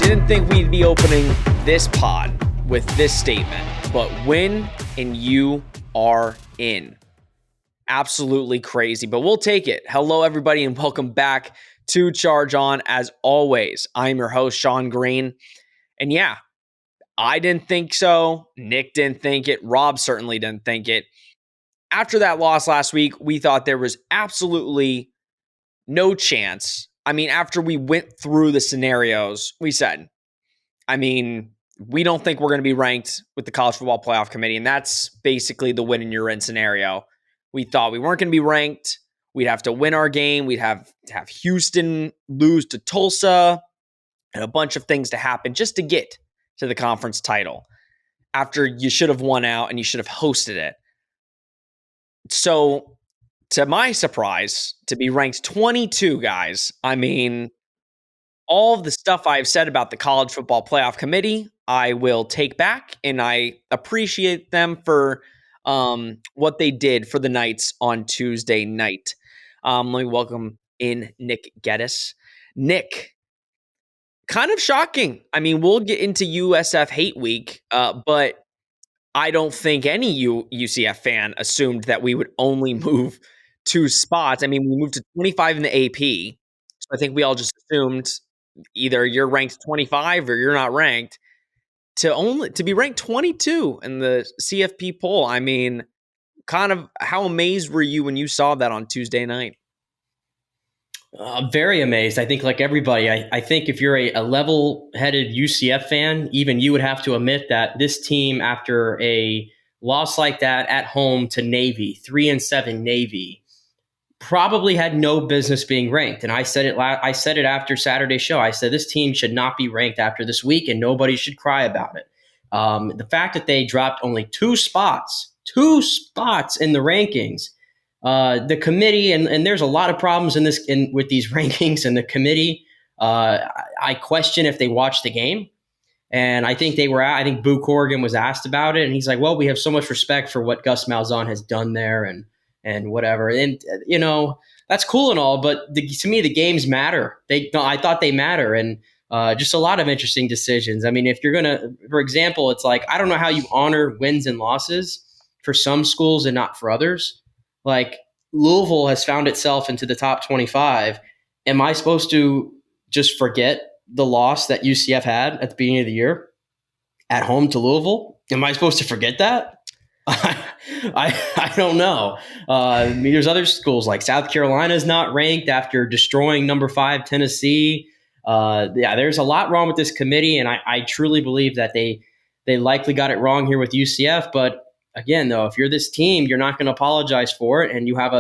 didn't think we'd be opening this pod with this statement, but win and you are in. Absolutely crazy, but we'll take it. Hello, everybody, and welcome back to Charge On. As always, I'm your host, Sean Green. And yeah, I didn't think so. Nick didn't think it. Rob certainly didn't think it. After that loss last week, we thought there was absolutely no chance. I mean, after we went through the scenarios, we said, we don't think we're going to be ranked with the College Football Playoff Committee, and that's basically the win and you're in scenario. We thought we weren't going to be ranked. We'd have to win our game. We'd have to have Houston lose to Tulsa and a bunch of things to happen just to get to the conference title after you should have won out and you should have hosted it. So, to my surprise, to be ranked 22, guys, all of the stuff I've said about the College Football Playoff Committee, I will take back, and I appreciate them for what they did for the Knights on Tuesday night. Let me welcome in Nick Geddes. Nick, kind of shocking. We'll get into USF Hate Week, but I don't think any UCF fan assumed that we would only move 2 spots. We moved to 25 in the AP. So I think we all just assumed either you're ranked 25 or you're not ranked. To be ranked 22 in the CFP poll. Kind of how amazed were you when you saw that on Tuesday night? Very amazed. I think like everybody, I think if you're a level-headed UCF fan, even you would have to admit that this team, after a loss like that at home to Navy, 3-7 Navy, probably had no business being ranked. And I said it after Saturday's show. I said this team should not be ranked after this week, and nobody should cry about it. The fact that they dropped only 2 spots in the rankings. The committee, and there's a lot of problems with these rankings and the committee. I question if they watched the game, and I think I think Boo Corrigan was asked about it, and he's like, "Well, we have so much respect for what Gus Malzahn has done there, and whatever." And that's cool and all, but to me, the games matter. I thought they matter, and just a lot of interesting decisions. If you're gonna, for example, it's like I don't know how you honor wins and losses for some schools and not for others. Like Louisville has found itself into the top 25. Am I supposed to just forget the loss that UCF had at the beginning of the year at home to Louisville? Am I supposed to forget that? I don't know. There's other schools like South Carolina is not ranked after destroying number 5 Tennessee. There's a lot wrong with this committee, and I truly believe that they likely got it wrong here with UCF, but again, though, if you're this team, you're not going to apologize for it, and you have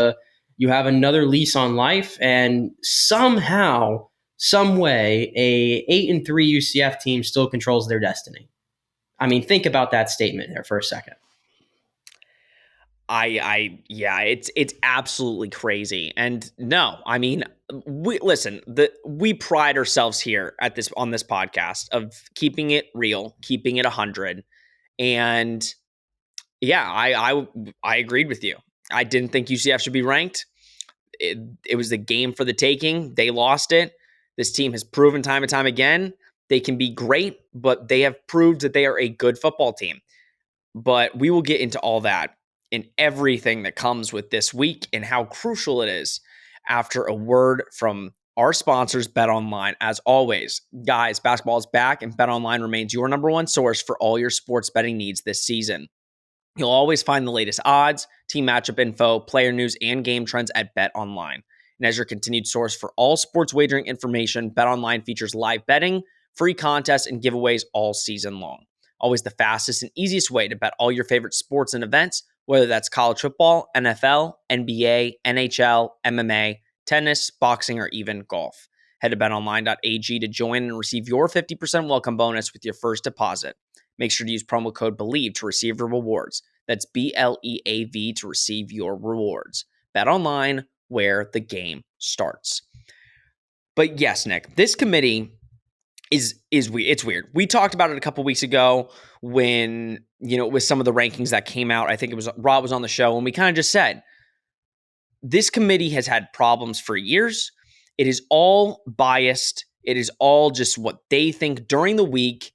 another lease on life. And somehow, some way, a 8-3 UCF team still controls their destiny. Think about that statement there for a second. It's absolutely crazy. And no, we pride ourselves here on this podcast of keeping it real, keeping it 100, and yeah, I agreed with you. I didn't think UCF should be ranked. It was the game for the taking. They lost it. This team has proven time and time again they can be great, but they have proved that they are a good football team. But we will get into all that and everything that comes with this week and how crucial it is after a word from our sponsors, BetOnline. As always, guys, basketball is back, and BetOnline remains your number one source for all your sports betting needs this season. You'll always find the latest odds, team matchup info, player news, and game trends at BetOnline. And as your continued source for all sports wagering information, BetOnline features live betting, free contests, and giveaways all season long. Always the fastest and easiest way to bet all your favorite sports and events, whether that's college football, NFL, NBA, NHL, MMA, tennis, boxing, or even golf. Head to betonline.ag to join and receive your 50% welcome bonus with your first deposit. Make sure to use promo code BELIEVE to receive your rewards. That's BLEAV to receive your rewards. BetOnline, where the game starts. But yes, Nick, this committee it's weird. We talked about it a couple weeks ago when, with some of the rankings that came out. I think it was Rob was on the show, and we kind of just said, this committee has had problems for years. It is all biased It is all just what they think during the week.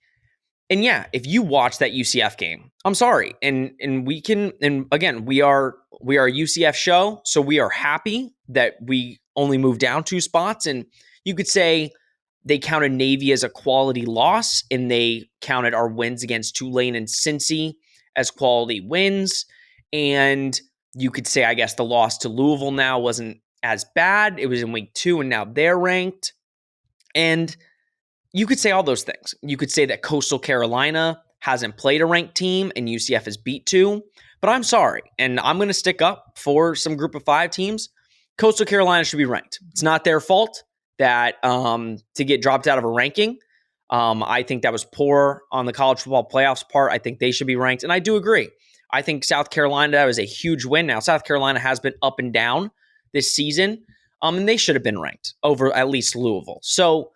And yeah, if you watch that UCF game, I'm sorry. And we can, and again, we are a UCF show, so we are happy that we only moved down 2 spots. And you could say they counted Navy as a quality loss, and they counted our wins against Tulane and Cincy as quality wins. And you could say, I guess, the loss to Louisville now wasn't as bad. It was in week 2, and now they're ranked. And you could say all those things. You could say that Coastal Carolina hasn't played a ranked team and UCF has beat 2. But I'm sorry, and I'm going to stick up for some group of 5 teams. Coastal Carolina should be ranked. It's not their fault that to get dropped out of a ranking. I think that was poor on the college football playoffs part. I think they should be ranked, and I do agree. I think South Carolina was a huge win. Now, South Carolina has been up and down this season, and they should have been ranked over at least Louisville. So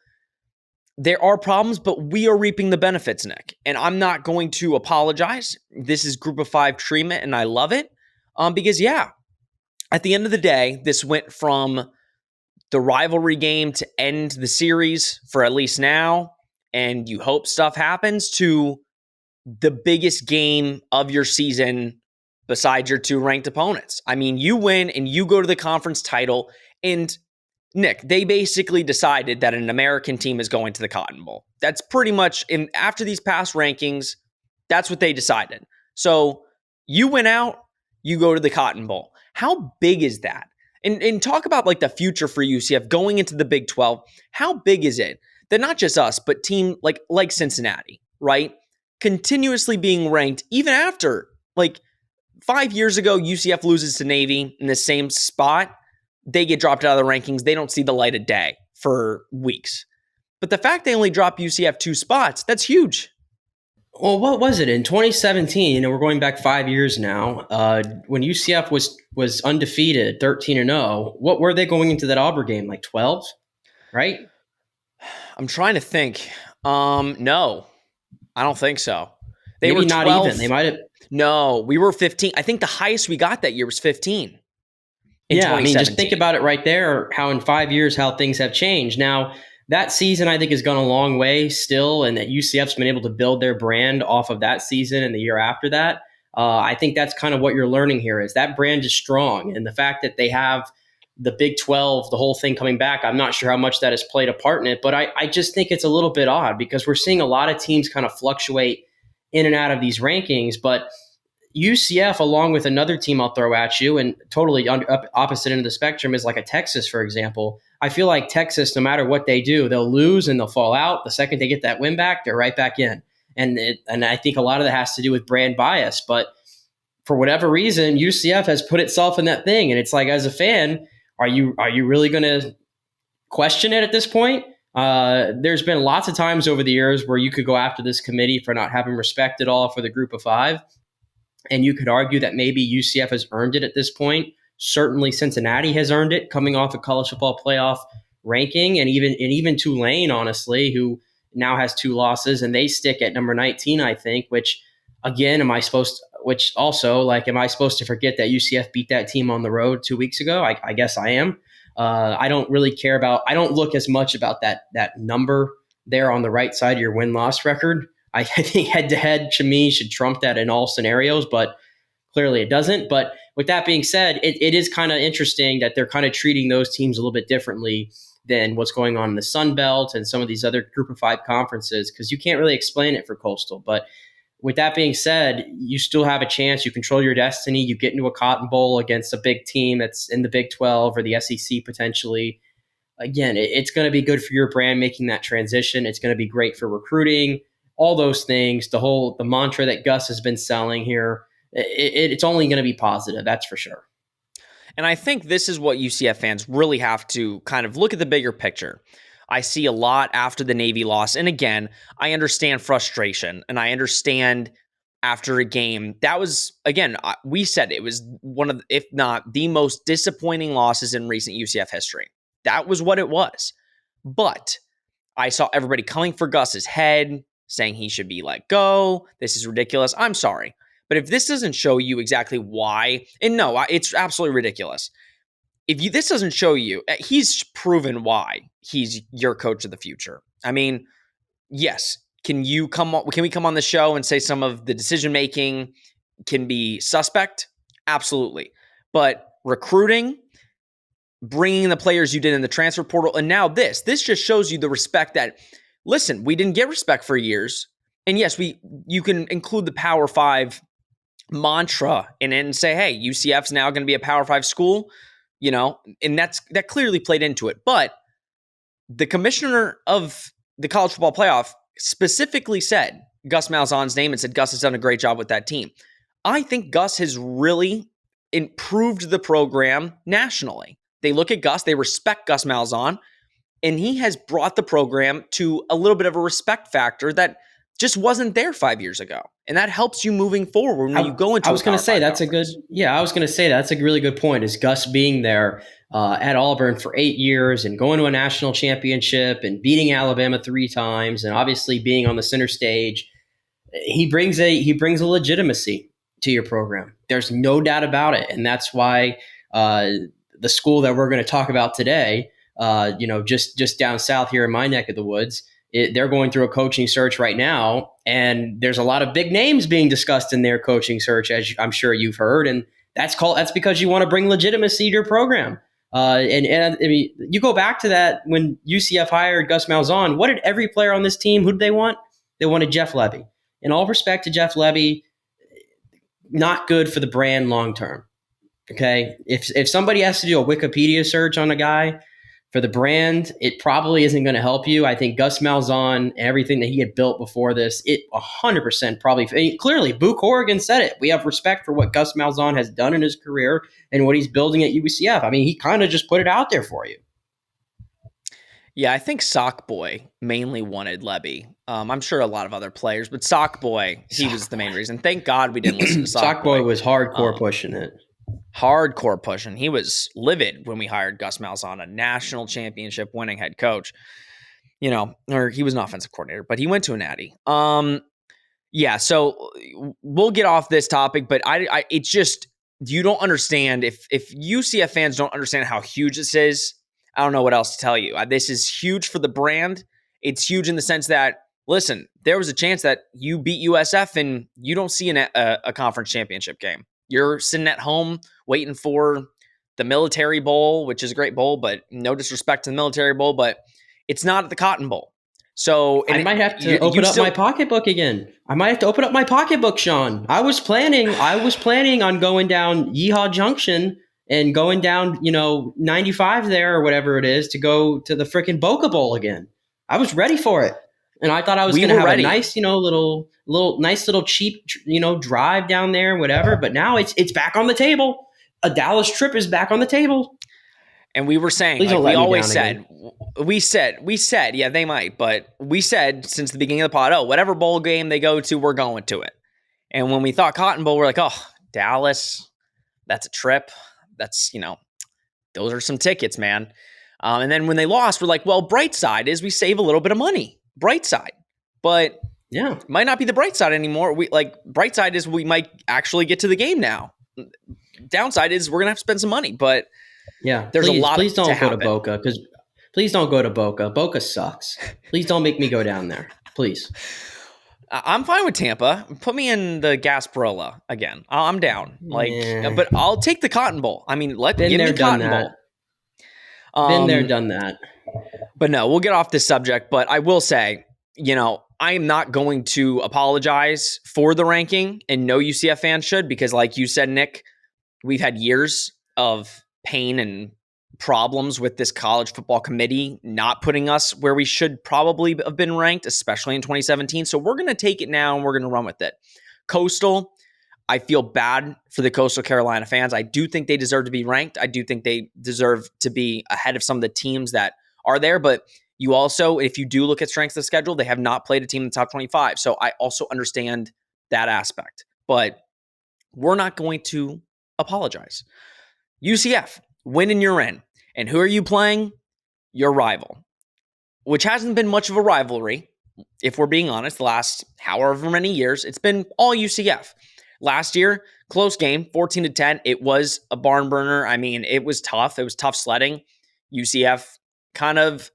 there are problems, but we are reaping the benefits, Nick. And I'm not going to apologize. This is group of 5 treatment, and I love it. Because, yeah, at the end of the day, this went from the rivalry game to end the series for at least now, and you hope stuff happens, to the biggest game of your season besides your 2 ranked opponents. I mean, you win and you go to the conference title, and Nick, they basically decided that an American team is going to the Cotton Bowl. That's pretty much, after these past rankings, that's what they decided. So you went out, you go to the Cotton Bowl. How big is that? And talk about like the future for UCF going into the Big 12. How big is it that not just us, but team like Cincinnati, right? Continuously being ranked even after, like, 5 years ago, UCF loses to Navy in the same spot. They get dropped out of the rankings. They don't see the light of day for weeks. But the fact they only dropped UCF 2 spots, that's huge. Well, what was it in 2017? And we're going back 5 years now. When UCF was undefeated, 13-0. What were they going into that Auburn game? Like 12, right? I'm trying to think. No, I don't think so. They Maybe were not 12. even. They might have. No, we were 15. I think the highest we got that year was 15. Yeah, I mean, just think about it right there, how in 5 years, how things have changed. Now, that season, I think, has gone a long way still, and that UCF's been able to build their brand off of that season and the year after that. I think that's kind of what you're learning here, is that brand is strong. And the fact that they have the Big 12, the whole thing coming back, I'm not sure how much that has played a part in it, but I just think it's a little bit odd because we're seeing a lot of teams kind of fluctuate in and out of these rankings, but UCF, along with another team I'll throw at you, and totally opposite end of the spectrum, is like a Texas, for example. I feel like Texas, no matter what they do, they'll lose and they'll fall out. The second they get that win back, they're right back in. And I think a lot of that has to do with brand bias. But for whatever reason, UCF has put itself in that thing. And it's like, as a fan, are you really going to question it at this point? There's been lots of times over the years where you could go after this committee for not having respect at all for the group of 5. And you could argue that maybe UCF has earned it at this point. Certainly Cincinnati has earned it coming off a college football playoff ranking. And even Tulane, honestly, who now has 2 losses, and they stick at number 19, I think, which again, am I supposed to forget that UCF beat that team on the road 2 weeks ago? I guess I am. I don't really care I don't look as much about that number there on the right side of your win-loss record. I think head-to-head, to me, should trump that in all scenarios, but clearly it doesn't. But with that being said, it is kind of interesting that they're kind of treating those teams a little bit differently than what's going on in the Sun Belt and some of these other group of 5 conferences, because you can't really explain it for Coastal. But with that being said, you still have a chance. You control your destiny. You get into a Cotton Bowl against a big team that's in the Big 12 or the SEC potentially. Again, it's going to be good for your brand making that transition. It's going to be great for recruiting. All those things, the mantra that Gus has been selling here, it's only going to be positive. That's for sure. And I think this is what UCF fans really have to kind of look at the bigger picture. I see a lot after the Navy loss. And again, I understand frustration, and I understand after a game that was, again, we said it was one of, if not the most disappointing losses in recent UCF history. That was what it was. But I saw everybody coming for Gus's head, saying he should be let go. This is ridiculous. I'm sorry. But if this doesn't show you exactly why, and no, it's absolutely ridiculous. this doesn't show you, he's proven why he's your coach of the future. I mean, yes, can we come on the show and say some of the decision making can be suspect? Absolutely. But recruiting, bringing the players you did in the transfer portal, and now this just shows you the respect that, listen, we didn't get respect for years. And yes, you can include the Power 5 mantra in it and say, hey, UCF's now going to be a Power 5 school, and that clearly played into it. But the commissioner of the college football playoff specifically said Gus Malzahn's name and said Gus has done a great job with that team. I think Gus has really improved the program nationally. They look at Gus, they respect Gus Malzahn, and he has brought the program to a little bit of a respect factor that just wasn't there 5 years ago. And that helps you moving forward when you go into I was going to say that's conference. I was going to say that's a really good point, is Gus being there at Auburn for 8 years and going to a national championship and beating Alabama 3 times and obviously being on the center stage. He brings a legitimacy to your program. There's no doubt about it. And that's why the school that we're going to talk about today, just down south here in my neck of the woods, they're going through a coaching search right now, and there's a lot of big names being discussed in their coaching search, as I'm sure you've heard, and that's because you want to bring legitimacy to your program. And I mean, you go back to that when UCF hired Gus Malzahn. What did every player on this team? Who did they want? They wanted Jeff Lebby. In all respect to Jeff Lebby, not good for the brand long term. Okay, if somebody has to do a Wikipedia search on a guy, for the brand, it probably isn't going to help you. I think Gus Malzahn, everything that he had built before this, it 100% probably, clearly, Boo Corrigan said it. We have respect for what Gus Malzahn has done in his career and what he's building at UCF. I mean, he kind of just put it out there for you. Yeah, I think Sock Boy mainly wanted Lebby. I'm sure a lot of other players, but Sock Boy, he was the main reason. Thank God we didn't listen to Sock Boy. Sock Boy was hardcore pushing it. Hardcore pushing. He was livid when we hired Gus Malzahn, a national championship winning head coach. Or he was an offensive coordinator, but he went to a natty. Yeah, so we'll get off this topic, but it's just, you don't understand. If UCF fans don't understand how huge this is, I don't know what else to tell you. This is huge for the brand. It's huge in the sense that, listen, there was a chance that you beat USF and you don't see a conference championship game. You're sitting at home waiting for the Military Bowl, which is a great bowl, but no disrespect to the Military Bowl, but it's not at the Cotton Bowl. So I might have to open up my pocketbook again. I might have to open up my pocketbook, Sean. I was planning on going down Yeehaw Junction and going down, 95 there or whatever it is to go to the freaking Boca Bowl again. I was ready for it. And I thought I was going to have a nice, little cheap, drive down there, whatever. But now it's back on the table. A Dallas trip is back on the table. And we were saying, like we always said, we said, yeah, they might, but we said since the beginning of the pod, whatever bowl game they go to, we're going to it. And when we thought Cotton Bowl, we're like, Dallas, that's a trip. That's, those are some tickets, man. And then when they lost, we're like, well, bright side is we save a little bit of money. Bright side, but yeah, might not be the bright side anymore. Bright side is we might actually get to the game now. Downside is we're gonna have to spend some money, but yeah, there's a lot. Please don't go to Boca, because please don't go to Boca. Boca sucks. Please don't make me go down there, please. I'm fine with Tampa. Put me in the Gasparilla again. I'm down. But I'll take the Cotton Bowl. I mean, give me Cotton Bowl. Been there, done that. But no, we'll get off this subject. But I will say, I am not going to apologize for the ranking, and no UCF fan should, because like you said, Nick, we've had years of pain and problems with this college football committee not putting us where we should probably have been ranked, especially in 2017. So we're going to take it now and we're going to run with it. Coastal, I feel bad for the Coastal Carolina fans. I do think they deserve to be ranked. I do think they deserve to be ahead of some of the teams that are there. But you also, if you do look at strengths of schedule, they have not played a team in the top 25. So I also understand that aspect. But we're not going to apologize. UCF, win and you're in. And who are you playing? Your rival, which hasn't been much of a rivalry, if we're being honest, the last however many years. It's been all UCF. Last year, close game, 14-10. It was a barn burner. I mean, it was tough. It was tough sledding. UCF kind of,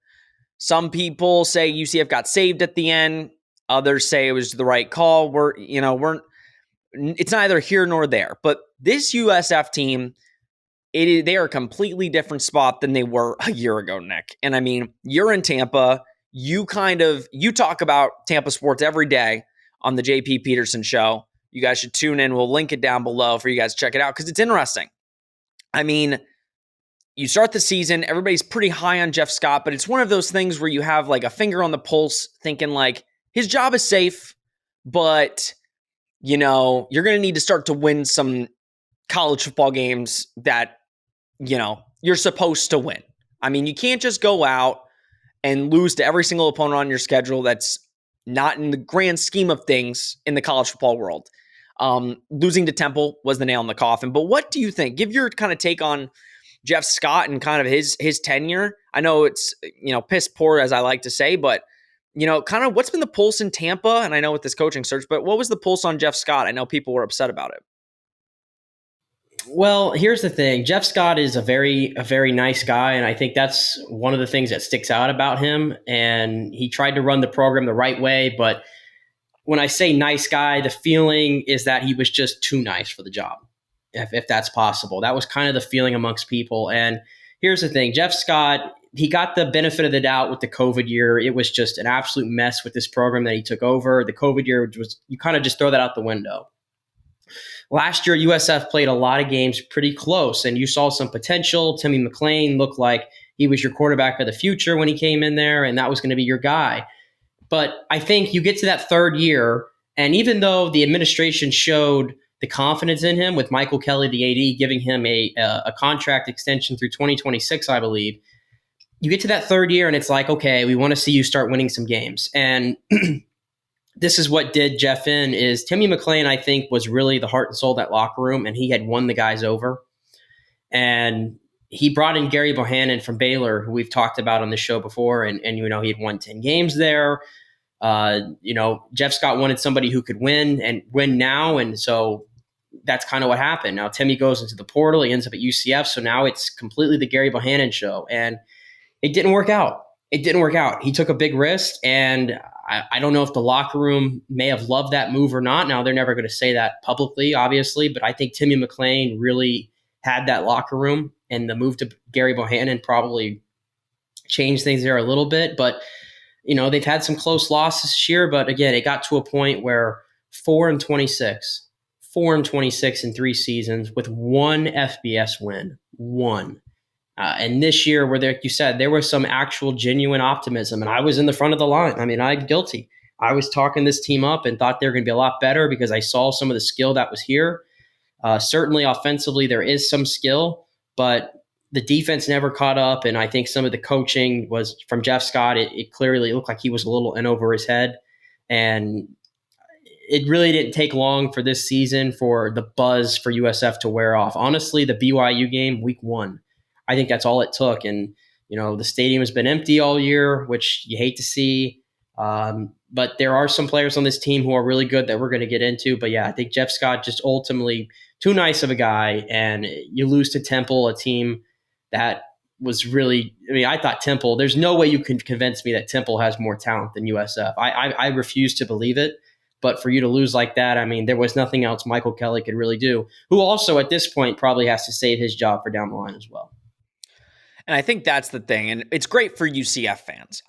some people say UCF got saved at the end. Others say it was the right call. It's neither here nor there. But this USF team, they are a completely different spot than they were a year ago, Nick. And I mean, you're in Tampa. You talk about Tampa sports every day on the JP Peterson show. You guys should tune in. We'll link it down below for you guys to check it out because it's interesting. I mean, you start the season, everybody's pretty high on Jeff Scott, but it's one of those things where you have like a finger on the pulse thinking like his job is safe, but you're going to need to start to win some college football games that, you're supposed to win. I mean, you can't just go out and lose to every single opponent on your schedule that's not in the grand scheme of things in the college football world. Losing to Temple was the nail in the coffin. But what do you think? Give your kind of take on Jeff Scott and kind of his tenure. I know it's, piss poor, as I like to say, but, kind of what's been the pulse in Tampa? And I know with this coaching search, but what was the pulse on Jeff Scott? I know people were upset about it. Well, here's the thing. Jeff Scott is a very nice guy, and I think that's one of the things that sticks out about him. And he tried to run the program the right way, but when I say nice guy, the feeling is that he was just too nice for the job, if that's possible. That was kind of the feeling amongst people. And here's the thing. Jeff Scott, he got the benefit of the doubt with the COVID year. It was just an absolute mess with this program that he took over. The COVID year you kind of just throw that out the window. Last year, USF played a lot of games pretty close, and you saw some potential. Timmy McClain looked like he was your quarterback of the future when he came in there, and that was going to be your guy. But I think you get to that third year, and even though the administration showed the confidence in him with Michael Kelly, the AD, giving him a contract extension through 2026, I believe, you get to that third year, and it's like, okay, we want to see you start winning some games. And this is what did Jeff in is Timmy McClain, I think, was really the heart and soul of that locker room, and he had won the guys over. And he brought in Gary Bohannon from Baylor, who we've talked about on the show before, and he had won 10 games there. Jeff Scott wanted somebody who could win and win now, and so that's kind of what happened. Now Timmy goes into the portal, he ends up at UCF, so now it's completely the Gary Bohannon show, and it didn't work out. He took a big risk, and I don't know if the locker room may have loved that move or not. Now, they're never going to say that publicly, obviously, but I think Timmy McClain really had that locker room, and the move to Gary Bohannon probably changed things there a little bit. But, they've had some close losses this year, but again, it got to a point where 4-26 in 3 seasons with one FBS win, one. And this year, where like you said, there was some actual genuine optimism, and I was in the front of the line. I mean, I'm guilty. I was talking this team up and thought they were going to be a lot better because I saw some of the skill that was here. Certainly offensively, there is some skill, but the defense never caught up. And I think some of the coaching was from Jeff Scott. It clearly looked like he was a little in over his head. And it really didn't take long for this season for the buzz for USF to wear off. Honestly, the BYU game, week 1, I think that's all it took. And, the stadium has been empty all year, which you hate to see. But there are some players on this team who are really good that we're going to get into. But yeah, I think Jeff Scott just ultimately too nice of a guy. And you lose to Temple, a team that was really, I thought Temple, there's no way you can convince me that Temple has more talent than USF. I refuse to believe it. But for you to lose like that, there was nothing else Michael Kelly could really do, who also at this point probably has to save his job for down the line as well. And I think that's the thing. And it's great for UCF fans.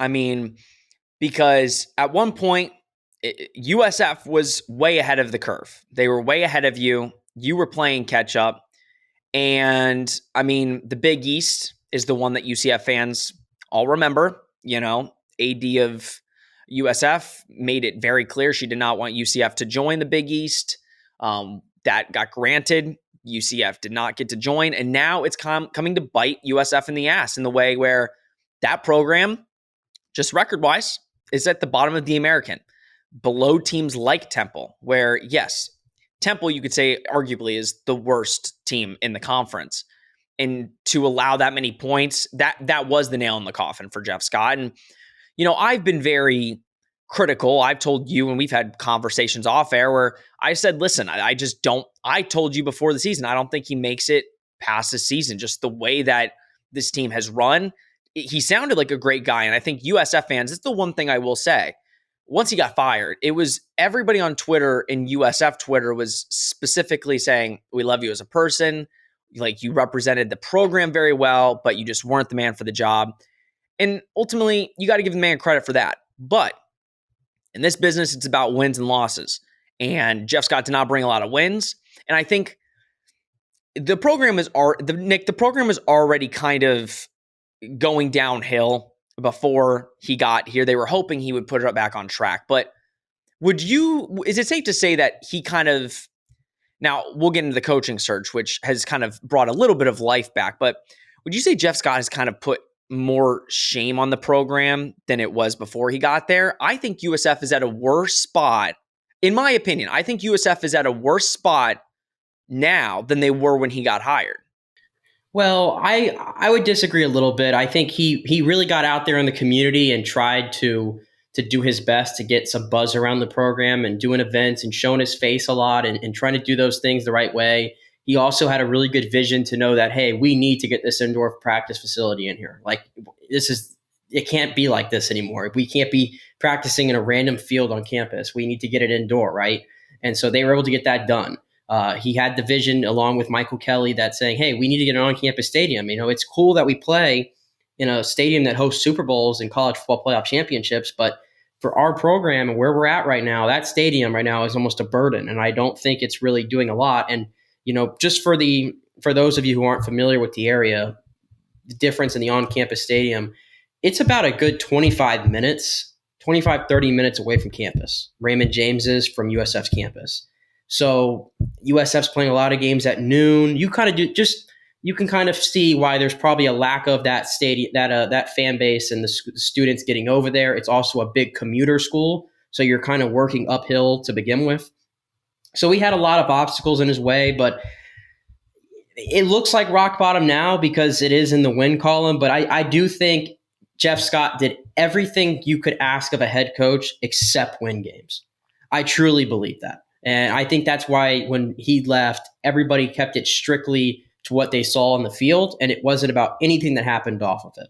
Because at one point, USF was way ahead of the curve. They were way ahead of you. You were playing catch up. And the Big East is the one that UCF fans all remember. AD of USF made it very clear she did not want UCF to join the Big East. That got granted. UCF did not get to join, and now it's coming to bite USF in the ass in the way where that program, just record-wise, is at the bottom of the American, below teams like Temple, where, yes, Temple, you could say, arguably is the worst team in the conference. And to allow that many points, that was the nail in the coffin for Jeff Scott. And, I've been very critical. I've told you, and we've had conversations off air where I said, listen, I just don't, I told you before the season, I don't think he makes it past the season. Just the way that this team has run, he sounded like a great guy. And I think USF fans, it's the one thing I will say. Once he got fired, it was everybody on Twitter and USF Twitter was specifically saying, we love you as a person. Like, you represented the program very well, but you just weren't the man for the job. And ultimately, you got to give the man credit for that. But in this business, it's about wins and losses. And Jeff Scott did not bring a lot of wins. And I think the program is already kind of going downhill before he got here. They were hoping he would put it back on track. But is it safe to say that he kind of, now we'll get into the coaching search, which has kind of brought a little bit of life back, but would you say Jeff Scott has kind of put more shame on the program than it was before he got there? I think USF is at a worse spot. In my opinion, I think USF is at a worse spot now than they were when he got hired. Well, I would disagree a little bit. I think he really got out there in the community and tried to do his best to get some buzz around the program and doing events and showing his face a lot and trying to do those things the right way. He also had a really good vision to know that, hey, we need to get this indoor practice facility in here. Like, it can't be like this anymore. We can't be practicing in a random field on campus. We need to get it indoor, right? And so they were able to get that done. He had the vision along with Michael Kelly that saying, hey, we need to get an on-campus stadium. You know, it's cool that we play in a stadium that hosts Super Bowls and college football playoff championships, but for our program and where we're at right now, that stadium right now is almost a burden, and I don't think it's really doing a lot. And you know, just for those of you who aren't familiar with the area, the difference in the on-campus stadium, it's about a good 30 minutes away from campus. Raymond James is from USF's campus. So USF's playing a lot of games at noon. You can kind of see why there's probably a lack of that stadium, that fan base and the students getting over there. It's also a big commuter school, so you're kind of working uphill to begin with. So he had a lot of obstacles in his way, but it looks like rock bottom now because it is in the win column. But I do think Jeff Scott did everything you could ask of a head coach except win games. I truly believe that. And I think that's why when he left, everybody kept it strictly to what they saw on the field, and it wasn't about anything that happened off of it.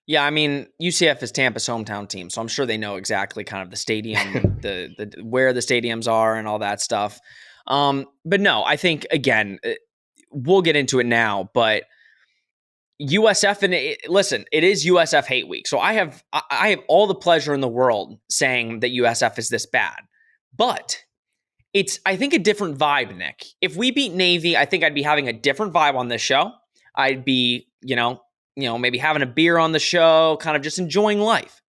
Yeah, I mean, UCF is Tampa's hometown team, so I'm sure they know exactly kind of the stadium, the where the stadiums are and all that stuff. But no, I think, again, we'll get into it now, but USF, listen, it is USF Hate Week, so I have all the pleasure in the world saying that USF is this bad. But it's, I think, a different vibe, Nick. If we beat Navy, I think I'd be having a different vibe on this show. I'd be, maybe having a beer on the show, kind of just enjoying life.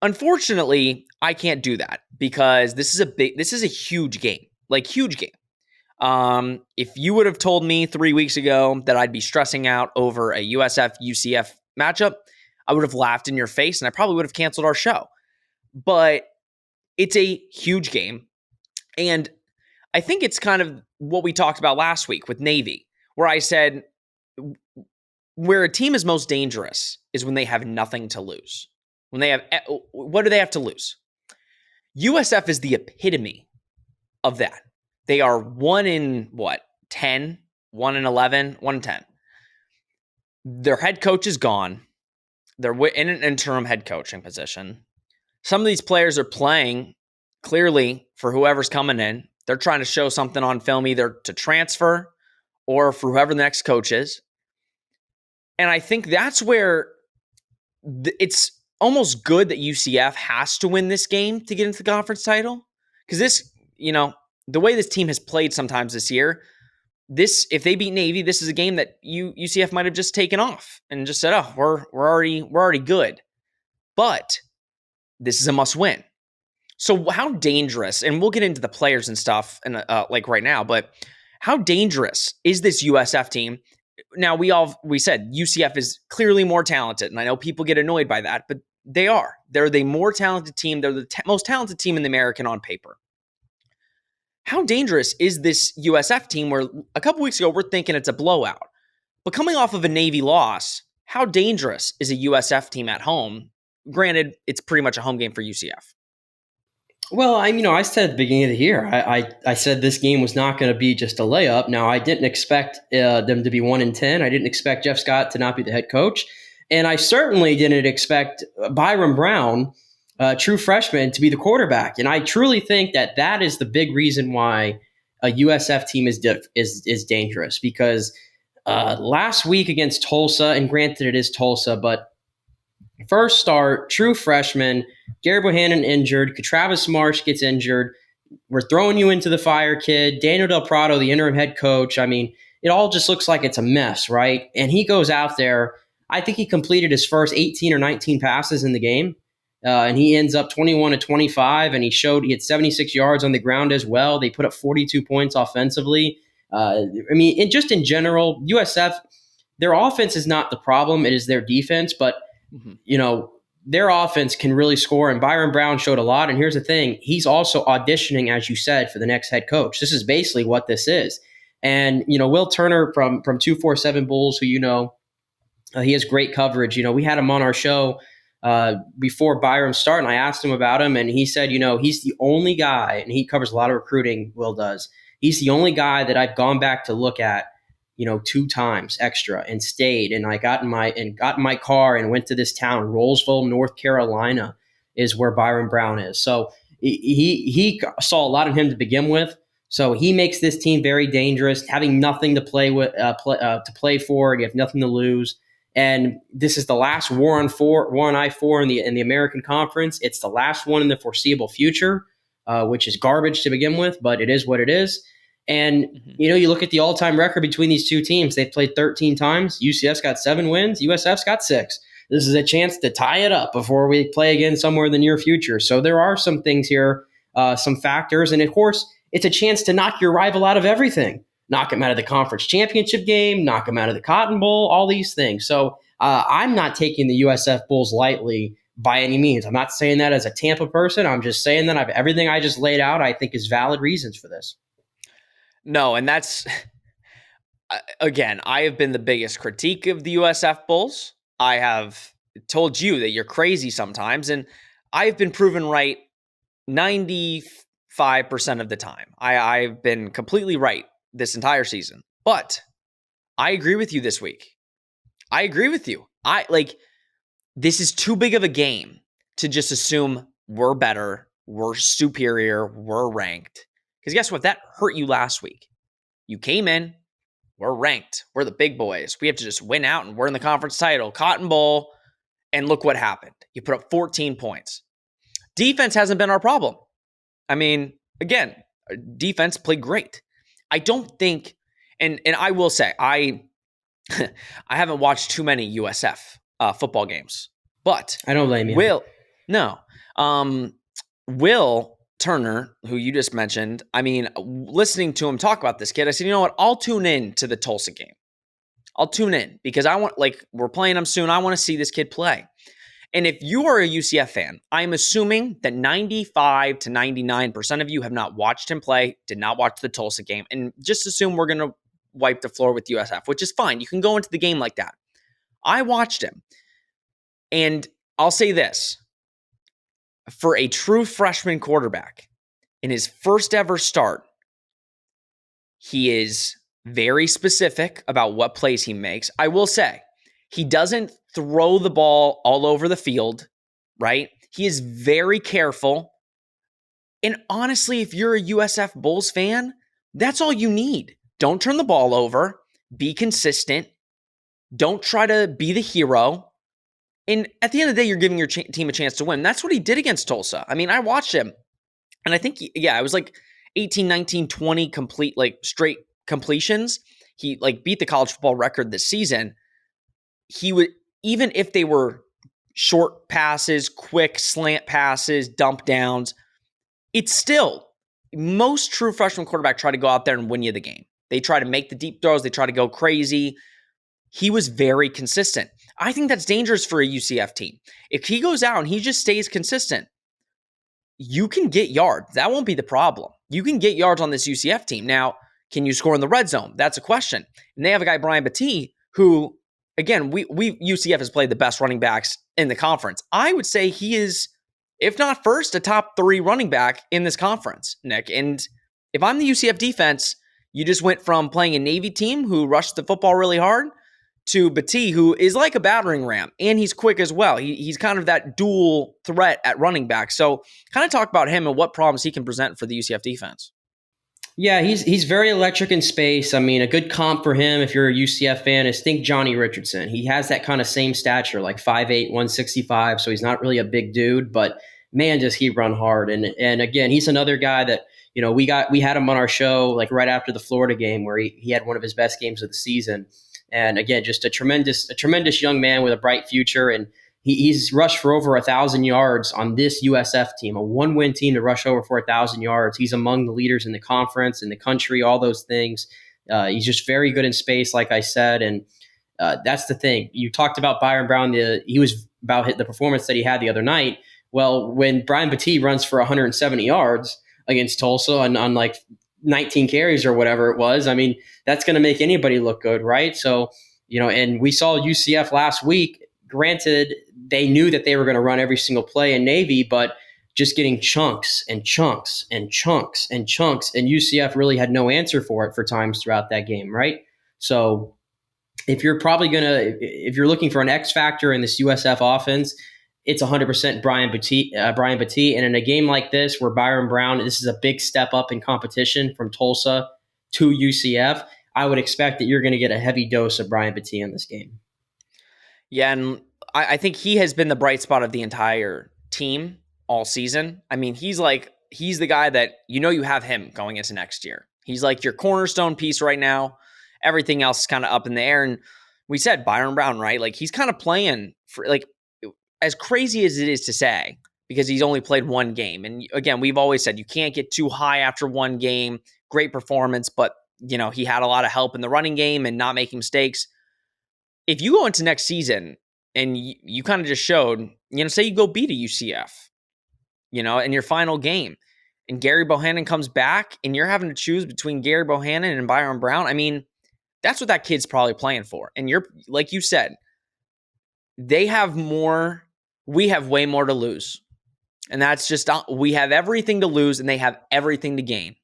Unfortunately, I can't do that because this is a huge game, like huge game. If you would have told me 3 weeks ago that I'd be stressing out over a USF UCF matchup, I would have laughed in your face and I probably would have canceled our show. But it's a huge game. And I think it's kind of what we talked about last week with Navy, where I said where a team is most dangerous is when they have nothing to lose. When they have, what do they have to lose? USF is the epitome of that. They are 1 in 10, 1 in 11, 1 in 10. Their head coach is gone. They're in an interim head coaching position. Some of these players are playing clearly for whoever's coming in. They're trying to show something on film either to transfer or for whoever the next coach is. And I think that's where it's almost good that UCF has to win this game to get into the conference title. Because this, the way this team has played sometimes this year, if they beat Navy, this is a game that UCF might have just taken off and just said, "Oh, we're already good." But this is a must win. So how dangerous, and we'll get into the players and stuff and like right now, but how dangerous is this USF team? Now we said UCF is clearly more talented, and I know people get annoyed by that, but they are. They're the more talented team. They're the most talented team in the American on paper. How dangerous is this USF team where a couple weeks ago we're thinking it's a blowout, but coming off of a Navy loss, how dangerous is a USF team at home Granted, it's pretty much a home game for UCF. Well, I said at the beginning of the year, I said this game was not going to be just a layup. Now, I didn't expect them to be 1-10. I didn't expect Jeff Scott to not be the head coach, and I certainly didn't expect Byron Brown, true freshman, to be the quarterback. And I truly think that is the big reason why a USF team is dangerous, because last week against Tulsa, and granted it is Tulsa, but first start, true freshman, Gary Bohannon injured, Travis Marsh gets injured. We're throwing you into the fire, kid. Daniel Del Prado, the interim head coach. I mean, it all just looks like it's a mess, right? And he goes out there. I think he completed his first 18 or 19 passes in the game. And he ends up 21-25, and he had 76 yards on the ground as well. They put up 42 points offensively. Just in general, USF, their offense is not the problem. It is their defense, but their offense can really score, and Byron Brown showed a lot. And here's the thing. He's also auditioning, as you said, for the next head coach. This is basically what this is. And, Will Turner from 247 Bulls, who he has great coverage. We had him on our show before Byron started, and I asked him about him, and he said, he's the only guy, and he covers a lot of recruiting, Will does. He's the only guy that I've gone back to look at 2 times extra and stayed. And I got in my car and went to this town, Rolesville, North Carolina, is where Byron Brown is. So he saw a lot of him to begin with. So he makes this team very dangerous, having nothing to play with, to play for, and you have nothing to lose. And this is the last war on I-4 in the American Conference. It's the last one in the foreseeable future, which is garbage to begin with, but it is what it is. And, you look at the all-time record between these two teams. They've played 13 times. UCF's got 7 wins. USF's got 6. This is a chance to tie it up before we play again somewhere in the near future. So there are some things here, some factors. And, of course, it's a chance to knock your rival out of everything. Knock him out of the conference championship game, knock him out of the Cotton Bowl, all these things. So I'm not taking the USF Bulls lightly by any means. I'm not saying that as a Tampa person. I'm just saying that everything I just laid out, I think, is valid reasons for this. No, and that's, again, I have been the biggest critique of the USF Bulls. I have told you that you're crazy sometimes, and I've been proven right 95% of the time. I've been completely right this entire season. But I agree with you this week. I agree with you. This is too big of a game to just assume we're better, we're superior, we're ranked. Because guess what? That hurt you last week. You came in, we're ranked. We're the big boys. We have to just win out, and we're in the conference title, Cotton Bowl, and look what happened. You put up 14 points. Defense hasn't been our problem. I mean, again, defense played great. I don't think, and I will say, I haven't watched too many USF football games, but I don't blame you. Will Turner, who you just mentioned, I mean, listening to him talk about this kid, I said, you know what? I'll tune in to the Tulsa game. I'll tune in because we're playing him soon. I want to see this kid play. And if you are a UCF fan, I'm assuming that 95 to 99% of you have not watched him play, did not watch the Tulsa game, and just assume we're going to wipe the floor with USF, which is fine. You can go into the game like that. I watched him, and I'll say this. For a true freshman quarterback, in his first ever start, he is very specific about what plays he makes. I will say, he doesn't throw the ball all over the field, right? He is very careful. And honestly, if you're a USF Bulls fan, that's all you need. Don't turn the ball over. Be consistent. Don't try to be the hero. And at the end of the day, you're giving your team a chance to win. That's what he did against Tulsa. I mean, I watched him, and I think, it was 18, 19, 20 complete, straight completions. He, beat the college football record this season. He would, even if they were short passes, quick slant passes, dump downs, it's still, most true freshman quarterback try to go out there and win you the game. They try to make the deep throws. They try to go crazy. He was very consistent. I think that's dangerous for a UCF team. If he goes out and he just stays consistent, you can get yards. That won't be the problem. You can get yards on this UCF team. Now, can you score in the red zone? That's a question. And they have a guy, Brian Battie, who, again, UCF has played the best running backs in the conference. I would say he is, if not first, a top 3 running back in this conference, Nick. And if I'm the UCF defense, you just went from playing a Navy team who rushed the football really hard to Batee, who is like a battering ram, and he's quick as well. He's kind of that dual threat at running back. So kind of talk about him and what problems he can present for the UCF defense. Yeah, he's very electric in space. I mean, a good comp for him, if you're a UCF fan, is think Johnny Richardson. He has that kind of same stature, like 5'8", 165, so he's not really a big dude, but man, does he run hard. And again, he's another guy that, we had him on our show like right after the Florida game where he had one of his best games of the season. And again, just a tremendous young man with a bright future. And he's rushed for over 1,000 yards on this USF team, a 1-win team to rush over for 1,000 yards. He's among the leaders in the conference, in the country, all those things. He's just very good in space, like I said. And that's the thing. You talked about Byron Brown. He was about the performance that he had the other night. Well, when Brian Batee runs for 170 yards against Tulsa on like 19 carries or whatever it was, I mean, that's going to make anybody look good, right? So, and we saw UCF last week. Granted, they knew that they were going to run every single play in Navy, but just getting chunks and chunks and chunks and chunks, and UCF really had no answer for it for times throughout that game, right? So if you're looking for an X factor in this USF offense, it's 100% Brian Batee. And in a game like this where Byron Brown, this is a big step up in competition from Tulsa to UCF, I would expect that you're going to get a heavy dose of Brian Batee in this game. Yeah, and I think he has been the bright spot of the entire team all season. I mean, he's the guy that you have him going into next year. He's like your cornerstone piece right now. Everything else is kind of up in the air. And we said Byron Brown, right? Like he's kind of playing for, like, as crazy as it is to say, because he's only played one game. And again, we've always said you can't get too high after one game. Great performance, but he had a lot of help in the running game and not making mistakes. If you go into next season and you kind of just showed, say you go beat a UCF, in your final game, and Gary Bohannon comes back and you're having to choose between Gary Bohannon and Byron Brown, I mean, that's what that kid's probably playing for. And you're, like you said, we have way more to lose. And that's just, we have everything to lose and they have everything to gain.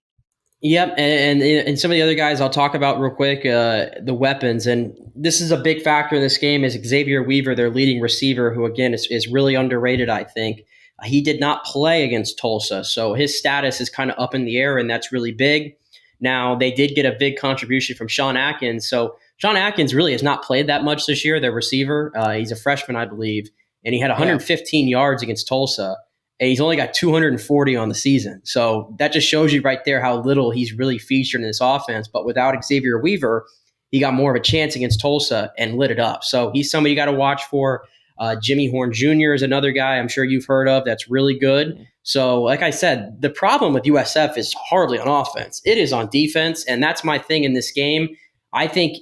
Yep, and some of the other guys I'll talk about real quick, the weapons, and this is a big factor in this game is Xavier Weaver, their leading receiver, who again is really underrated, I think. He did not play against Tulsa, so his status is kind of up in the air, and that's really big. Now, they did get a big contribution from Sean Atkins, so Sean Atkins really has not played that much this year, their receiver. He's a freshman, I believe, and he had 115 yards against Tulsa. And he's only got 240 on the season. So that just shows you right there how little he's really featured in this offense. But without Xavier Weaver, he got more of a chance against Tulsa and lit it up. So he's somebody you got to watch for. Jimmy Horn Jr. is another guy I'm sure you've heard of that's really good. So like I said, the problem with USF is hardly on offense. It is on defense, and that's my thing in this game. I think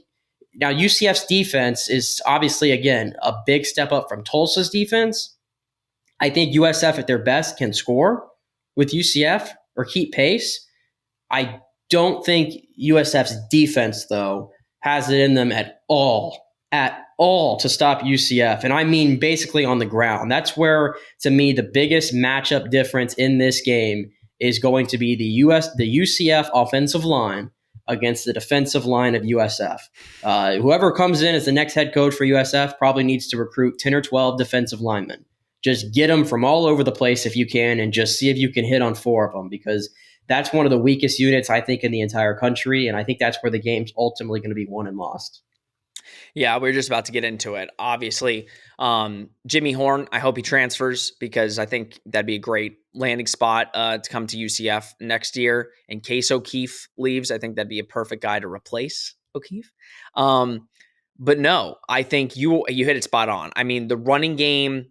now UCF's defense is obviously, again, a big step up from Tulsa's defense. I think USF at their best can score with UCF or keep pace. I don't think USF's defense, though, has it in them at all to stop UCF. And I mean basically on the ground. That's where, to me, the biggest matchup difference in this game is going to be the UCF offensive line against the defensive line of USF. Whoever comes in as the next head coach for USF probably needs to recruit 10 or 12 defensive linemen. Just get them from all over the place if you can, and just see if you can hit on 4 of them, because that's one of the weakest units, I think, in the entire country. And I think that's where the game's ultimately going to be won and lost. Yeah, we're just about to get into it. Obviously, Jimmy Horn, I hope he transfers, because I think that'd be a great landing spot to come to UCF next year. In case O'Keefe leaves, I think that'd be a perfect guy to replace O'Keefe. But no, I think you hit it spot on. I mean, the running game,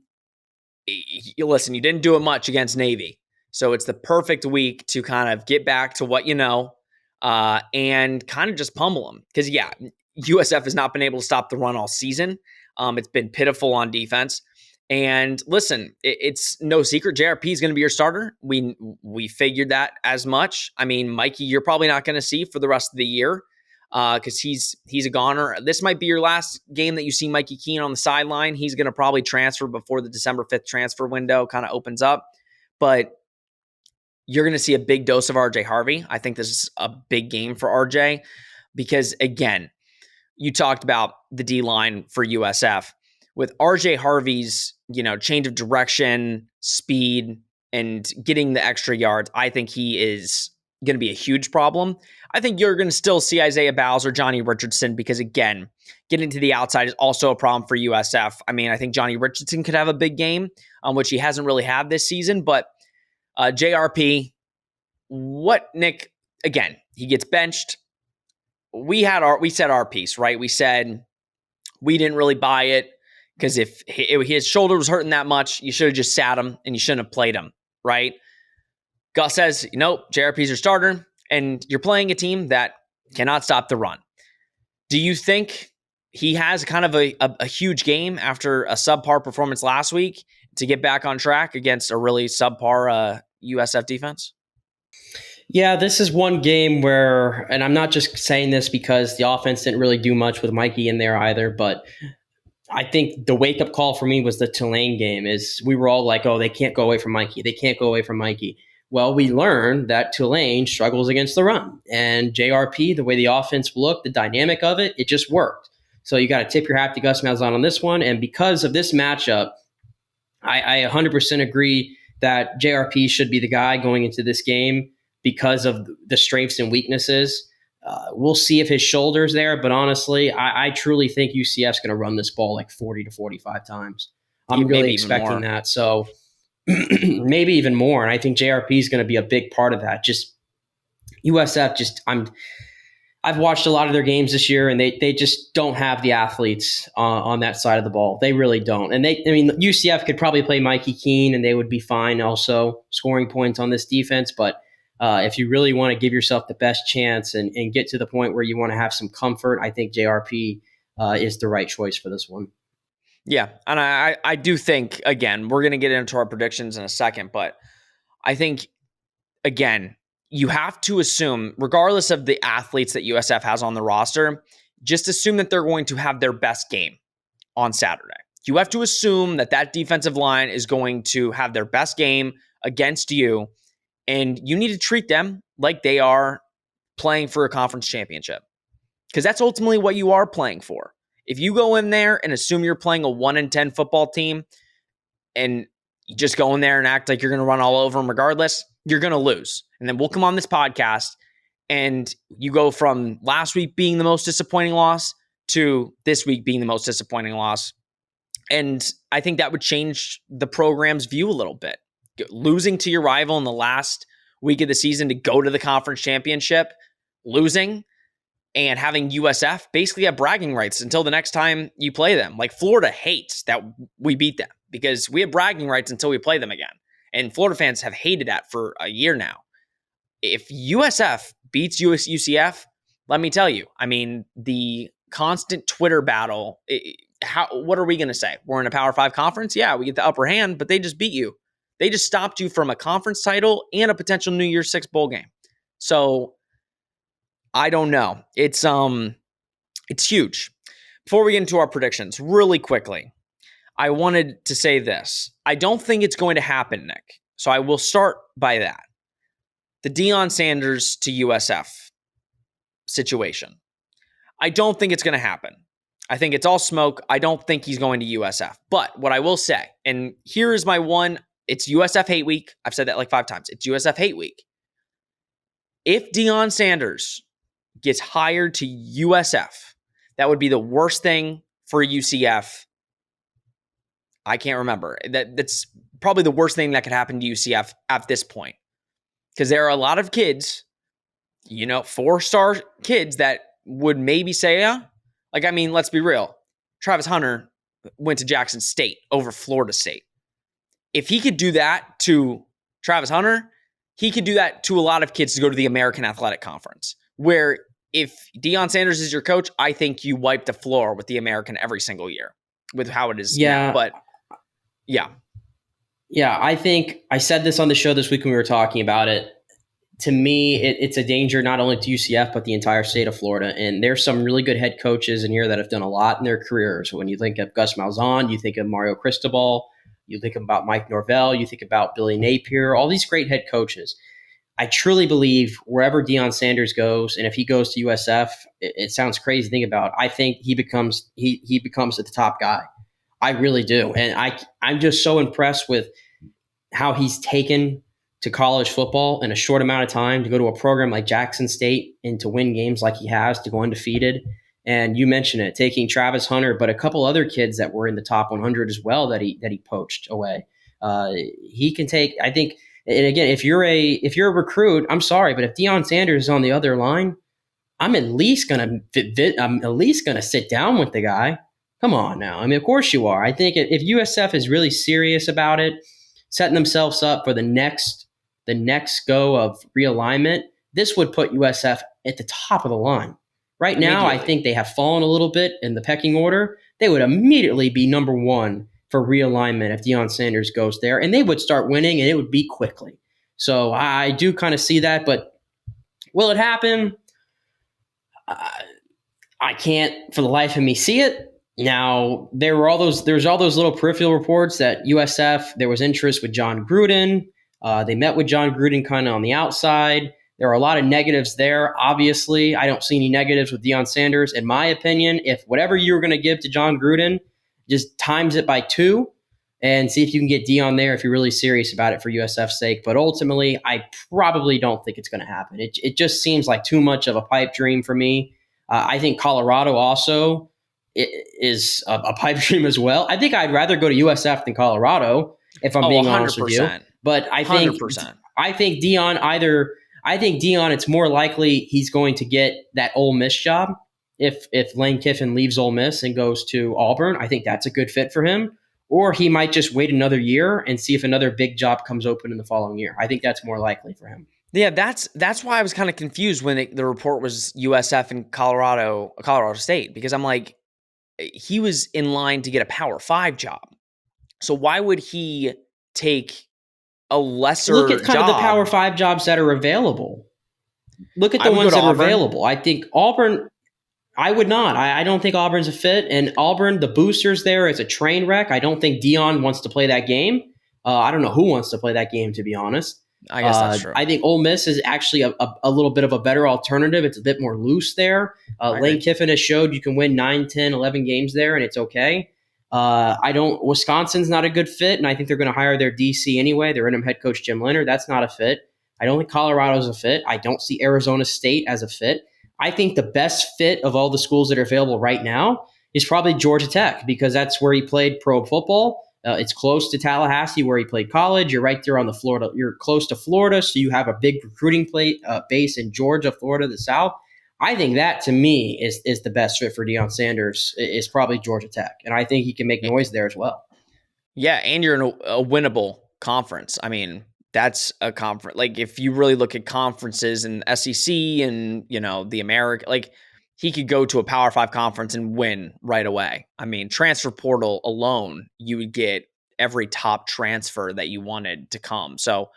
listen, you didn't do it much against Navy. So it's the perfect week to kind of get back to what you know and kind of just pummel them. Because, yeah, USF has not been able to stop the run all season. It's been pitiful on defense. And listen, it's no secret JRP is going to be your starter. We figured that as much. I mean, Mikey, you're probably not going to see for the rest of the year. because he's a goner. This might be your last game that you see Mikey Keene on the sideline. He's going to probably transfer before the December 5th transfer window kind of opens up. But you're going to see a big dose of RJ Harvey. I think this is a big game for RJ because, again, you talked about the D-line for USF. With RJ Harvey's, change of direction, speed, and getting the extra yards, I think he is going to be a huge problem. I think you're going to still see Isaiah Bowser, Johnny Richardson, because, again, getting to the outside is also a problem for USF. I mean, I think Johnny Richardson could have a big game, which he hasn't really had this season, but JRP, Nick, again, he gets benched. We said our piece, right? We said we didn't really buy it because if his shoulder was hurting that much, you should have just sat him and you shouldn't have played him, right? Gus says, nope, JRP's your starter, and you're playing a team that cannot stop the run. Do you think he has kind of a huge game after a subpar performance last week to get back on track against a really subpar USF defense? Yeah, this is one game where, and I'm not just saying this because the offense didn't really do much with Mikey in there either, but I think the wake-up call for me was the Tulane game. Is we were all like, oh, they can't go away from Mikey. They can't go away from Mikey. Well, we learned that Tulane struggles against the run. And JRP, the way the offense looked, the dynamic of it, it just worked. So you got to tip your hat to Gus Malzahn on this one. And because of this matchup, I 100% agree that JRP should be the guy going into this game because of the strengths and weaknesses. We'll see if his shoulder's there, but honestly, I truly think UCF's going to run this ball like 40 to 45 times. I'm really expecting that. So maybe even more. And I think JRP is going to be a big part of that. Just USF, I've watched a lot of their games this year, and they just don't have the athletes on that side of the ball. They really don't. And UCF could probably play Mikey Keene, and they would be fine also scoring points on this defense. But if you really want to give yourself the best chance and get to the point where you want to have some comfort, I think JRP is the right choice for this one. Yeah, and I do think, again, we're going to get into our predictions in a second, but I think, again, you have to assume, regardless of the athletes that USF has on the roster, just assume that they're going to have their best game on Saturday. You have to assume that defensive line is going to have their best game against you, and you need to treat them like they are playing for a conference championship, because that's ultimately what you are playing for. If you go in there and assume you're playing a 1-10 football team and you just go in there and act like you're going to run all over them regardless, you're going to lose. And then we'll come on this podcast and you go from last week being the most disappointing loss to this week being the most disappointing loss. And I think that would change the program's view a little bit. Losing to your rival in the last week of the season to go to the conference championship, losing, and having USF basically have bragging rights until the next time you play them. Like, Florida hates that we beat them because we have bragging rights until we play them again. And Florida fans have hated that for a year now. If USF beats UCF, let me tell you, I mean, the constant Twitter battle, what are we going to say? We're in a Power 5 conference? Yeah, we get the upper hand, but they just beat you. They just stopped you from a conference title and a potential New Year's Six bowl game. So I don't know. It's huge. Before we get into our predictions, really quickly, I wanted to say this. I don't think it's going to happen, Nick. So I will start by that. The Deion Sanders to USF situation. I don't think it's going to happen. I think it's all smoke. I don't think he's going to USF. But what I will say, and here is my one, it's USF Hate Week. I've said that like 5 times. It's USF Hate Week. If Deion Sanders gets hired to USF, that would be the worst thing for UCF. I can't remember. That's probably the worst thing that could happen to UCF at this point. Because there are a lot of kids, 4-star kids that would maybe say, yeah. Like, I mean, let's be real. Travis Hunter went to Jackson State over Florida State. If he could do that to Travis Hunter, he could do that to a lot of kids to go to the American Athletic Conference, where if Deion Sanders is your coach, I think you wipe the floor with the American every single year with how it is now. But yeah. Yeah, I think I said this on the show this week when we were talking about it. to me, it's a danger not only to UCF, but the entire state of Florida. And there's some really good head coaches in here that have done a lot in their careers. When you think of Gus Malzahn, you think of Mario Cristobal, you think about Mike Norvell, you think about Billy Napier, all these great head coaches. I truly believe wherever Deion Sanders goes, and if he goes to USF, it sounds crazy to think about. I think he becomes the top guy. I really do, and I'm just so impressed with how he's taken to college football in a short amount of time to go to a program like Jackson State and to win games like he has, to go undefeated. And you mentioned it, taking Travis Hunter, but a couple other kids that were in the top 100 as well that he poached away. He can take, I think. And again, if you're a recruit, I'm sorry, but if Deion Sanders is on the other line, I'm at least gonna sit down with the guy. Come on now. I mean, of course you are. I think if USF is really serious about it, setting themselves up for the next go of realignment, this would put USF at the top of the line. Right now, I think they have fallen a little bit in the pecking order. They would immediately be number one for realignment if Deion Sanders goes there, and they would start winning, and it would be quickly. So I do kind of see that, but will it happen? I can't for the life of me see it. Now, there's all those little peripheral reports that USF, there was interest with John Gruden. They met with John Gruden kind of on the outside. There are a lot of negatives there. Obviously, I don't see any negatives with Deion Sanders. In my opinion, if whatever you were going to give to John Gruden, just times it by 2 and see if you can get Deion there if you're really serious about it for USF's sake. But ultimately, I probably don't think it's going to happen. It just seems like too much of a pipe dream for me. I think Colorado also is a pipe dream as well. I think I'd rather go to USF than Colorado, if I'm being 100%. honest with you. But I think 100%. I think Deion, it's more likely he's going to get that Ole Miss job if Lane Kiffin leaves Ole Miss and goes to Auburn. I think that's a good fit for him. Or he might just wait another year and see if another big job comes open in the following year. I think that's more likely for him. Yeah, that's why I was kind of confused when the report was USF and Colorado State, because I'm like, he was in line to get a Power 5 job. So why would he take a lesser Look at kind job? of the Power 5 jobs that are available. Look at the ones that are available. I think Auburn, I would not. I don't think Auburn's a fit. And Auburn, the boosters there, is a train wreck. I don't think Deion wants to play that game. I don't know who wants to play that game, to be honest. I guess that's true. I think Ole Miss is actually a little bit of a better alternative. It's a bit more loose there. Lane Kiffin has showed you can win 9, 10, 11 games there, and it's okay. Wisconsin's not a good fit, and I think they're going to hire their DC anyway. Their interim head coach, Jim Leonard. That's not a fit. I don't think Colorado's a fit. I don't see Arizona State as a fit. I think the best fit of all the schools that are available right now is probably Georgia Tech, because that's where he played pro football. It's close to Tallahassee, where he played college. You're right there on the Florida. You're close to Florida, so you have a big recruiting base in Georgia, Florida, the South. I think that, to me, is the best fit for Deion Sanders, is probably Georgia Tech. And I think he can make noise there as well. Yeah, and you're in a winnable conference. I mean, that's a conference. Like, if you really look at conferences and SEC and, the America, like, he could go to a Power 5 conference and win right away. I mean, transfer portal alone, you would get every top transfer that you wanted to come. So,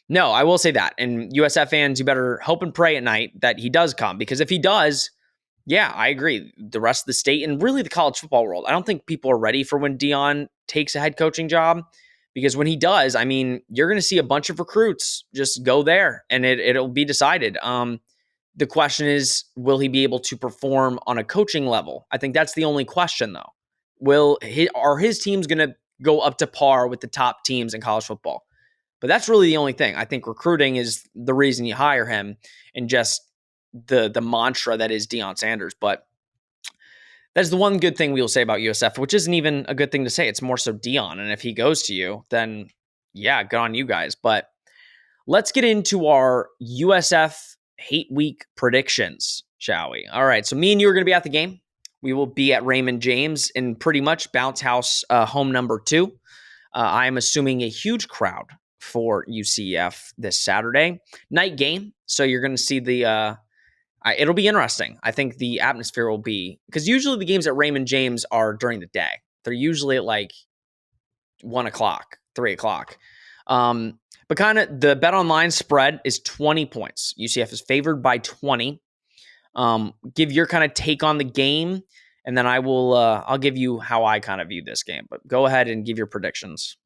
no, I will say that. And USF fans, you better hope and pray at night that he does come, because if he does, yeah, I agree. The rest of the state and really the college football world, I don't think people are ready for when Deion takes a head coaching job, because when he does, I mean, you're going to see a bunch of recruits just go there and it'll be decided. The question is, will he be able to perform on a coaching level? I think that's the only question, though. Are his teams going to go up to par with the top teams in college football? But that's really the only thing. I think recruiting is the reason you hire him, and just the mantra that is Deion Sanders. But that's the one good thing we will say about USF, which isn't even a good thing to say. It's more so Deion. And if he goes to you, then yeah, good on you guys. But let's get into our USF Hate Week predictions, shall we? All right, so me and you are going to be at the game. We will be at Raymond James in pretty much Bounce House home number 2. I'm assuming a huge crowd for UCF this Saturday night game. So you're going to see it'll be interesting. I think the atmosphere will be, because usually the games at Raymond James are during the day. They're usually at like 1 o'clock, 3 o'clock. But kind of the bet online spread is 20 points. UCF is favored by 20. Give your kind of take on the game, and then I'll give you how I kind of view this game. But go ahead and give your predictions.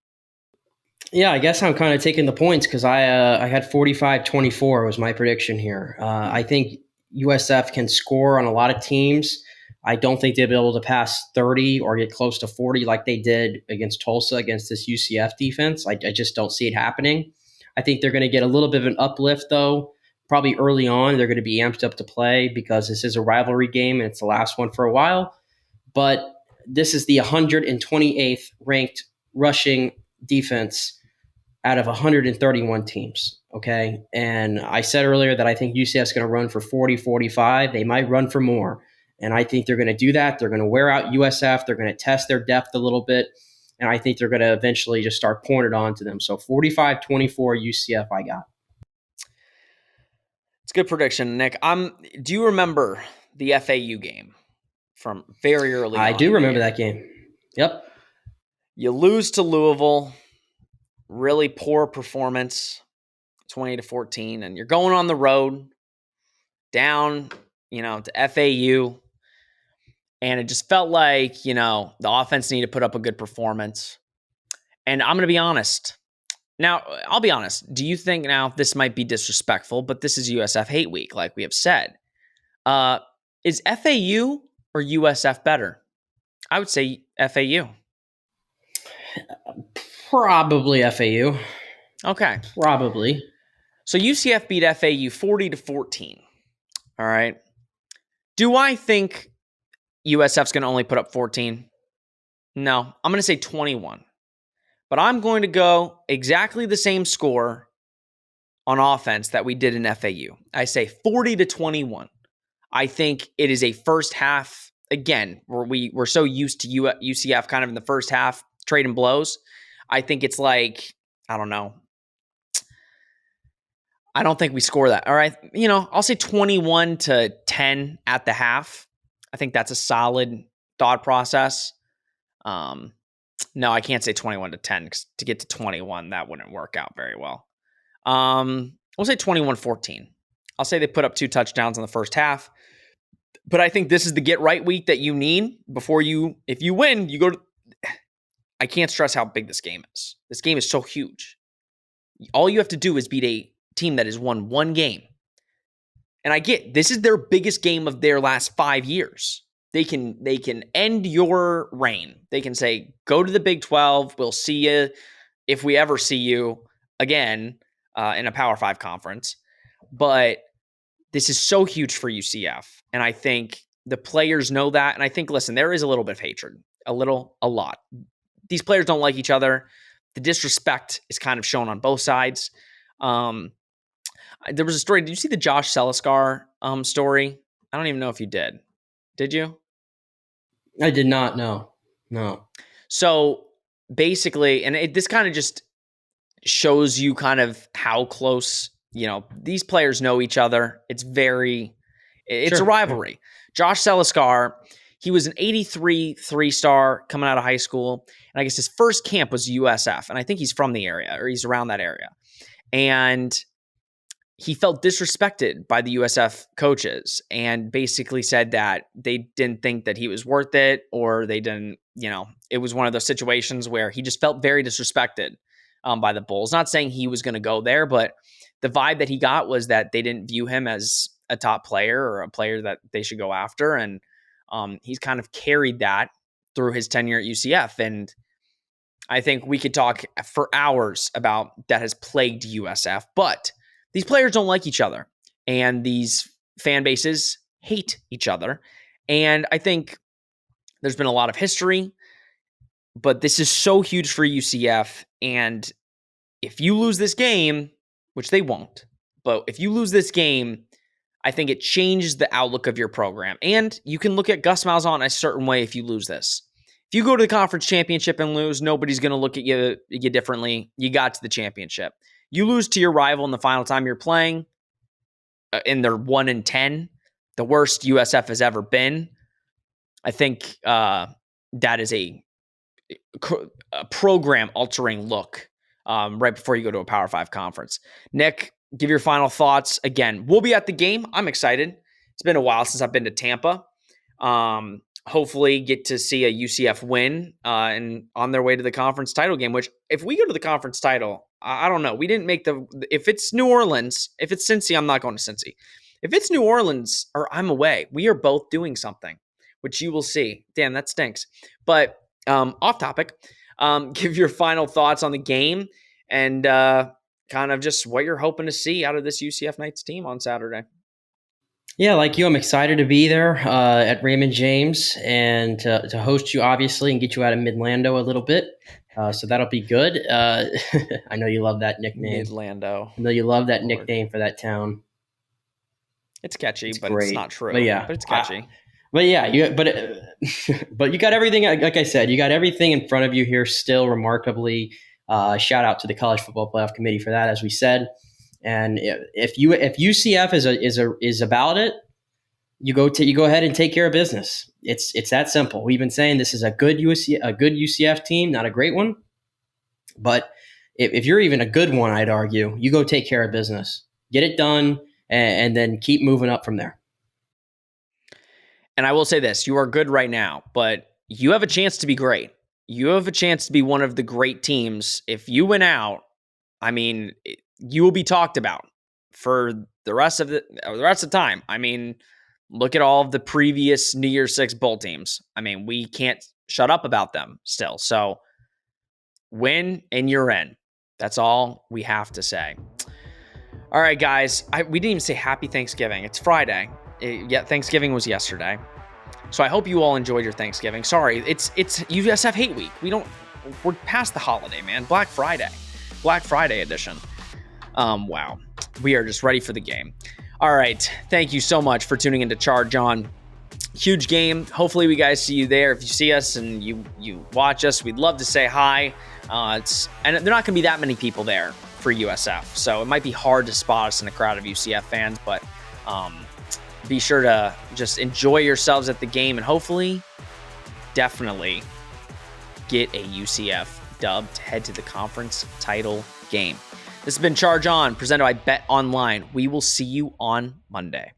Yeah, I guess I'm kind of taking the points because I had 45-24 was my prediction here. I think USF can score on a lot of teams. I don't think they'll be able to pass 30 or get close to 40 like they did against Tulsa against this UCF defense. I just don't see it happening. I think they're going to get a little bit of an uplift, though. Probably early on, they're going to be amped up to play because this is a rivalry game and it's the last one for a while. But this is the 128th ranked rushing defense out of 131 teams. Okay. And I said earlier that I think UCF is going to run for 40, 45. They might run for more. And I think they're going to do that. They're going to wear out USF. They're going to test their depth a little bit. And I think they're going to eventually just start pouring it on to them. So 45-24 UCF I got. It's a good prediction, Nick. Do you remember the FAU game from very early on? I do remember that game. Yep. You lose to Louisville. Really poor performance, 20-14, and you're going on the road down, to FAU, and it just felt like, the offense needed to put up a good performance. And I'm going to be honest. Now, I'll be honest. Do you think now this might be disrespectful, but this is USF Hate Week, like we have said. Is FAU or USF better? I would say FAU. Probably FAU. Okay. Probably. So UCF beat FAU 40-14. All right. Do I think USF's going to only put up 14? No. I'm going to say 21. But I'm going to go exactly the same score on offense that we did in FAU. I say 40-21. I think it is a first half, again, where we're so used to UCF kind of in the first half trading blows. I think it's like, I don't know. I don't think we score that. All right. I'll say 21-10 at the half. I think that's a solid thought process. No, I can't say 21-10 because to get to 21, that wouldn't work out very well. We'll say 21-14. I'll say they put up 2 touchdowns in the first half. But I think this is the get right week that you need if you win, you go to. I can't stress how big this game is. This game is so huge. All you have to do is beat a team that has won 1 game. And I get this is their biggest game of their last 5 years. They can end your reign. They can say, go to the Big 12. We'll see you if we ever see you again in a Power 5 conference. But this is so huge for UCF. And I think the players know that. And I think, listen, there is a little bit of hatred. A lot. These players don't like each other. The disrespect is kind of shown on both sides. There was a story. Did you see the Josh Seliskar story? I don't even know if you did. Did you? I did not know. No. So basically, and this kind of just shows you kind of how close, these players know each other. It's a rivalry. Josh Seliskar, he was an 83 3-star coming out of high school. And I guess his first camp was USF. And I think he's from the area or he's around that area. And he felt disrespected by the USF coaches and basically said that they didn't think that he was worth it or they didn't, it was one of those situations where he just felt very disrespected by the Bulls. Not saying he was going to go there, but the vibe that he got was that they didn't view him as a top player or a player that they should go after. And he's kind of carried that through his tenure at UCF. And I think we could talk for hours about that has plagued USF, but these players don't like each other and these fan bases hate each other. And I think there's been a lot of history, but this is so huge for UCF. And if you lose this game, which they won't, but if you lose this game, I think it changes the outlook of your program. And you can look at Gus Malzahn a certain way if you lose this. If you go to the conference championship and lose, nobody's going to look at you differently. You got to the championship. You lose to your rival in the final time you're playing, and they're 1-10, the worst USF has ever been. I think that is a program-altering look right before you go to a Power 5 conference. Nick, give your final thoughts. Again, we'll be at the game. I'm excited. It's been a while since I've been to Tampa. Hopefully get to see a UCF win and on their way to the conference title game, which if we go to the conference title, I don't know. We didn't make if it's New Orleans, if it's Cincy, I'm not going to Cincy. If it's New Orleans or I'm away, we are both doing something, which you will see. Damn, that stinks. But off topic, give your final thoughts on the game and kind of just what you're hoping to see out of this UCF Knights team on Saturday. Yeah, like you, I'm excited to be there at Raymond James and to host you, obviously, and get you out of Midlando a little bit. So that'll be good. I know you love that nickname. Midlando. I know you love that nickname for that town. It's catchy, It's but great. It's not true. But yeah, but it's catchy. But you got everything. Like I said, you got everything in front of you here. Still, remarkably, shout out to the College Football Playoff Committee for that, as we said. And if UCF is about it, you go ahead and take care of business. It's that simple. We've been saying this is a good UCF team, not a great one, but if you're even a good one, I'd argue you go take care of business, get it done, and then keep moving up from there. And I will say this, you are good right now, but you have a chance to be great. You have a chance to be one of the great teams. If you win out, I mean, you will be talked about for the rest of the time. I mean, look at all of the previous New Year's Six bowl teams. I mean, we can't shut up about them still. So win and you're in. That's all we have to say. All right, guys. We didn't even say happy Thanksgiving. It's Friday. Thanksgiving was yesterday. So I hope you all enjoyed your Thanksgiving. Sorry, it's USF Hate Week. We're past the holiday, man. Black Friday edition. Wow. We are just ready for the game. All right. Thank you so much for tuning into Charge On. Huge game. Hopefully we guys see you there. If you see us and you watch us, we'd love to say hi. And they're not going to be that many people there for USF. So it might be hard to spot us in a crowd of UCF fans, but be sure to just enjoy yourselves at the game and hopefully, definitely get a UCF dub to head to the conference title game. This has been Charge On, presented by Bet Online. We will see you on Monday.